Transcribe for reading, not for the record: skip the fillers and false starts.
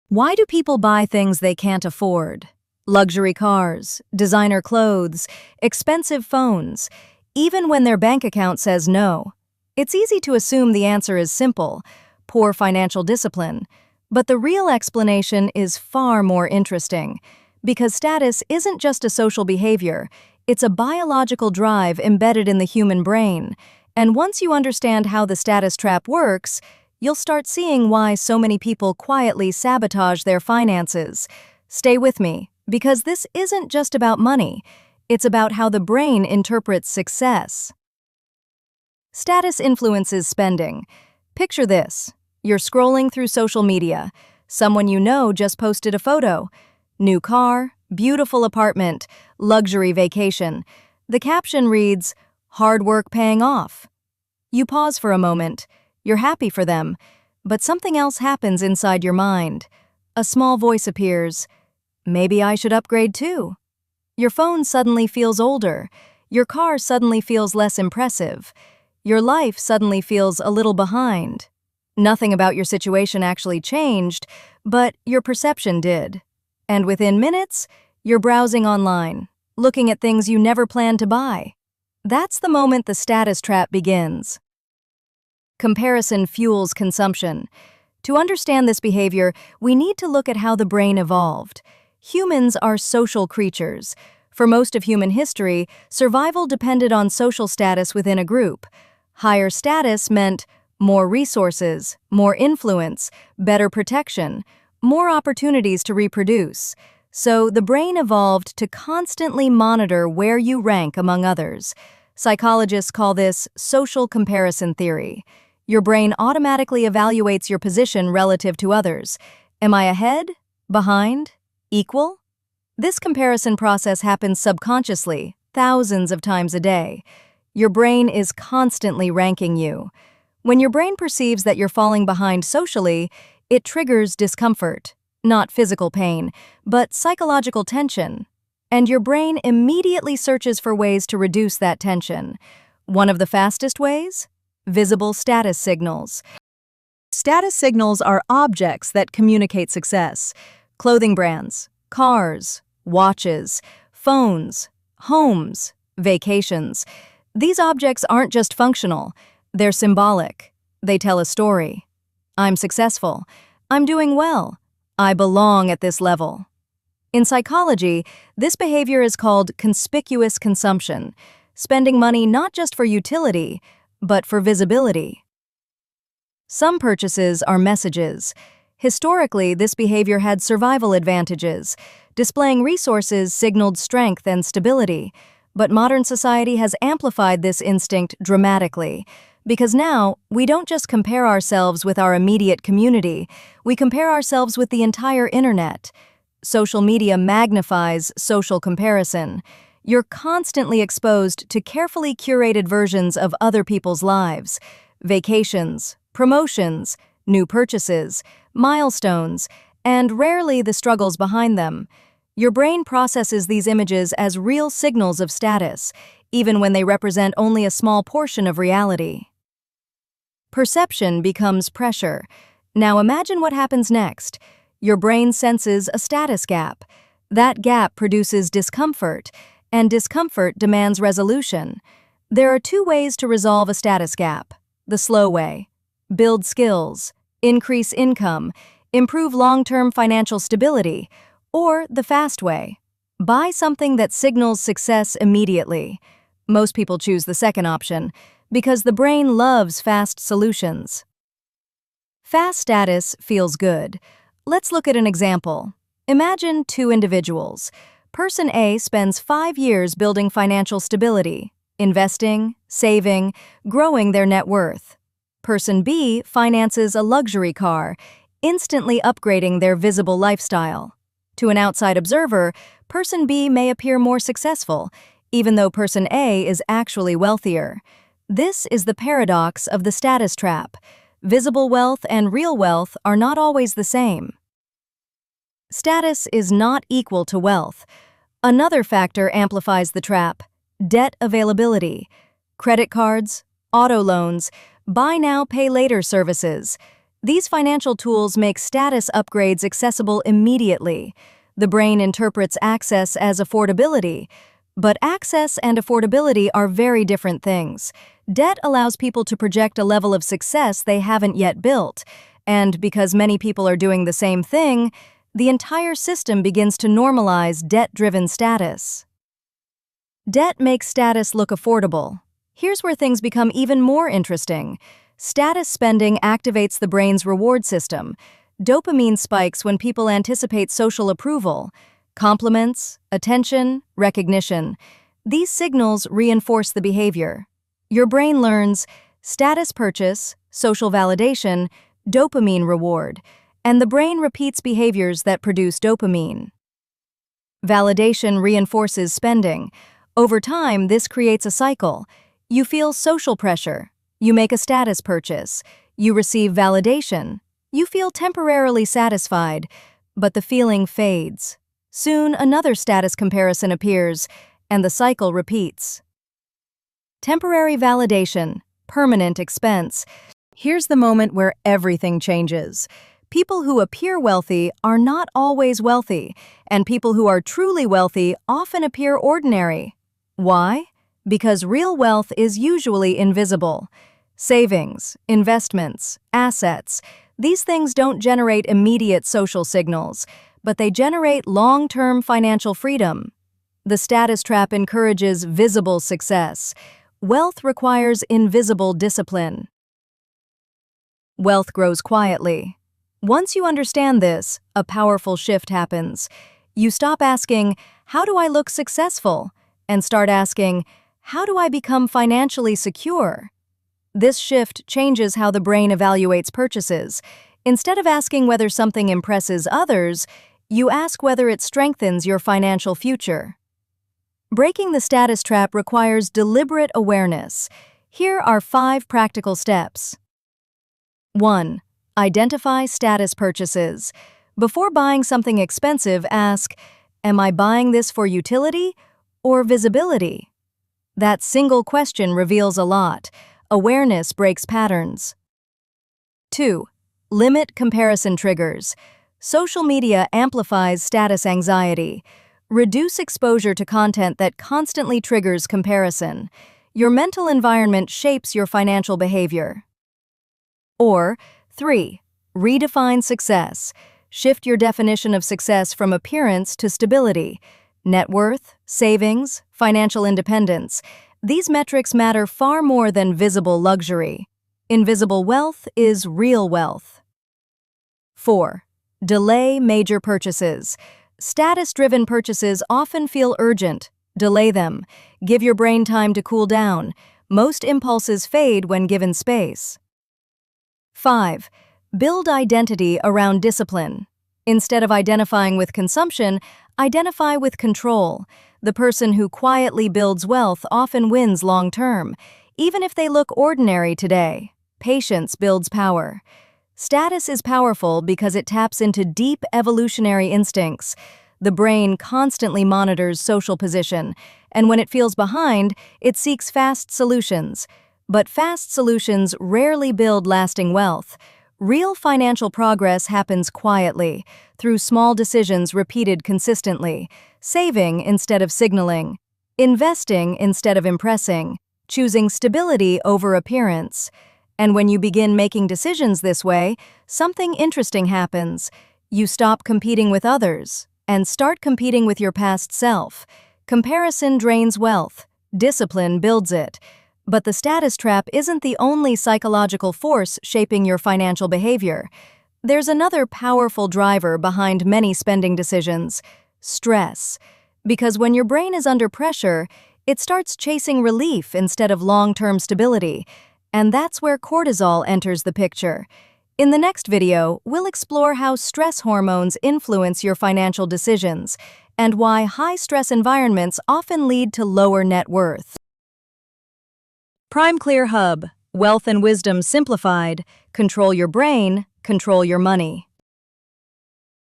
Why do people buy things they can't afford? Luxury cars, designer clothes, expensive phones, even when their bank account says no. It's easy to assume the answer is simple: poor financial discipline. But the real explanation is far more interesting, because status isn't just a social behavior, it's a biological drive embedded in the human brain. And once you understand how the status trap works, you'll start seeing why so many people quietly sabotage their finances. Stay with me, because this isn't just about money. It's about how the brain interprets success. Status influences spending. Picture this. You're scrolling through social media. Someone you know just posted a photo. New car, beautiful apartment, luxury vacation. The caption reads, "Hard work paying off." You pause for a moment. You're happy for them, but something else happens inside your mind. A small voice appears. Maybe I should upgrade too. Your phone suddenly feels older. Your car suddenly feels less impressive. Your life suddenly feels a little behind. Nothing about your situation actually changed, but your perception did. And within minutes, you're browsing online, looking at things you never planned to buy. That's the moment the status trap begins. Comparison fuels consumption. To understand this behavior, we need to look at how the brain evolved. Humans are social creatures. For most of human history, survival depended on social status within a group. Higher status meant more resources, more influence, better protection, more opportunities to reproduce. So the brain evolved to constantly monitor where you rank among others. Psychologists call this social comparison theory. Your brain automatically evaluates your position relative to others. Am I ahead? Behind? Equal? This comparison process happens subconsciously, thousands of times a day. Your brain is constantly ranking you. When your brain perceives that you're falling behind socially, it triggers discomfort, not physical pain, but psychological tension. And your brain immediately searches for ways to reduce that tension. One of the fastest ways? Visible status signals. Status signals are objects that communicate success. Clothing brands, cars, watches, phones, homes, vacations. These objects aren't just functional, they're symbolic. They tell a story. I'm successful. I'm doing well. I belong at this level. In psychology, this behavior is called conspicuous consumption, spending money not just for utility, but for visibility. Some purchases are messages. Historically, this behavior had survival advantages. Displaying resources signaled strength and stability. But modern society has amplified this instinct dramatically. Because now, we don't just compare ourselves with our immediate community, we compare ourselves with the entire internet. Social media magnifies social comparison. You're constantly exposed to carefully curated versions of other people's lives. Vacations, promotions, new purchases, milestones, and rarely the struggles behind them. Your brain processes these images as real signals of status, even when they represent only a small portion of reality. Perception becomes pressure. Now imagine what happens next. Your brain senses a status gap. That gap produces discomfort, and discomfort demands resolution. There are two ways to resolve a status gap. The slow way: build skills, increase income, improve long-term financial stability. Or the fast way: buy something that signals success immediately. Most people choose the second option because the brain loves fast solutions. Fast status feels good. Let's look at an example. Imagine two individuals. Person A spends 5 years building financial stability, investing, saving, growing their net worth. Person B finances a luxury car, instantly upgrading their visible lifestyle. To an outside observer, Person B may appear more successful, even though Person A is actually wealthier. This is the paradox of the status trap. Visible wealth and real wealth are not always the same. Status is not equal to wealth. Another factor amplifies the trap: debt availability. Credit cards, auto loans, buy now, pay later services. These financial tools make status upgrades accessible immediately. The brain interprets access as affordability, but access and affordability are very different things. Debt allows people to project a level of success they haven't yet built, and because many people are doing the same thing, the entire system begins to normalize debt-driven status. Debt makes status look affordable. Here's where things become even more interesting. Status spending activates the brain's reward system. Dopamine spikes when people anticipate social approval, compliments, attention, recognition. These signals reinforce the behavior. Your brain learns status purchase, social validation, dopamine reward, and the brain repeats behaviors that produce dopamine. Validation reinforces spending. Over time, this creates a cycle. You feel social pressure. You make a status purchase. You receive validation. You feel temporarily satisfied, but the feeling fades. Soon, another status comparison appears, and the cycle repeats. Temporary validation, permanent expense. Here's the moment where everything changes. People who appear wealthy are not always wealthy, and people who are truly wealthy often appear ordinary. Why? Because real wealth is usually invisible. Savings, investments, assets, these things don't generate immediate social signals, but they generate long-term financial freedom. The status trap encourages visible success. Wealth requires invisible discipline. Wealth grows quietly. Once you understand this, a powerful shift happens. You stop asking, "How do I look successful?" and start asking, "How do I become financially secure?" This shift changes how the brain evaluates purchases. Instead of asking whether something impresses others, you ask whether it strengthens your financial future. Breaking the status trap requires deliberate awareness. Here are 5 practical steps. 1. Identify status purchases. Before buying something expensive, ask, "Am I buying this for utility or visibility?" That single question reveals a lot. Awareness breaks patterns. 2. Limit comparison triggers. Social media amplifies status anxiety. Reduce exposure to content that constantly triggers comparison. Your mental environment shapes your financial behavior. Or 3. Redefine success. Shift your definition of success from appearance to stability. Net worth, savings, financial independence. These metrics matter far more than visible luxury. Invisible wealth is real wealth. 4. Delay major purchases. Status-driven purchases often feel urgent. Delay them. Give your brain time to cool down. Most impulses fade when given space. 5. Build identity around discipline. Instead of identifying with consumption, identify with control. The person who quietly builds wealth often wins long-term, even if they look ordinary today. Patience builds power. Status is powerful because it taps into deep evolutionary instincts. The brain constantly monitors social position, and when it feels behind, it seeks fast solutions. But fast solutions rarely build lasting wealth. Real financial progress happens quietly, through small decisions repeated consistently, saving instead of signaling, investing instead of impressing, choosing stability over appearance. And when you begin making decisions this way, something interesting happens. You stop competing with others and start competing with your past self. Comparison drains wealth. Discipline builds it. But the status trap isn't the only psychological force shaping your financial behavior. There's another powerful driver behind many spending decisions: stress. Because when your brain is under pressure, it starts chasing relief instead of long-term stability. And that's where cortisol enters the picture. In the next video, we'll explore how stress hormones influence your financial decisions and why high-stress environments often lead to lower net worth. Prime Clear Hub, Wealth and Wisdom Simplified. Control your brain, control your money.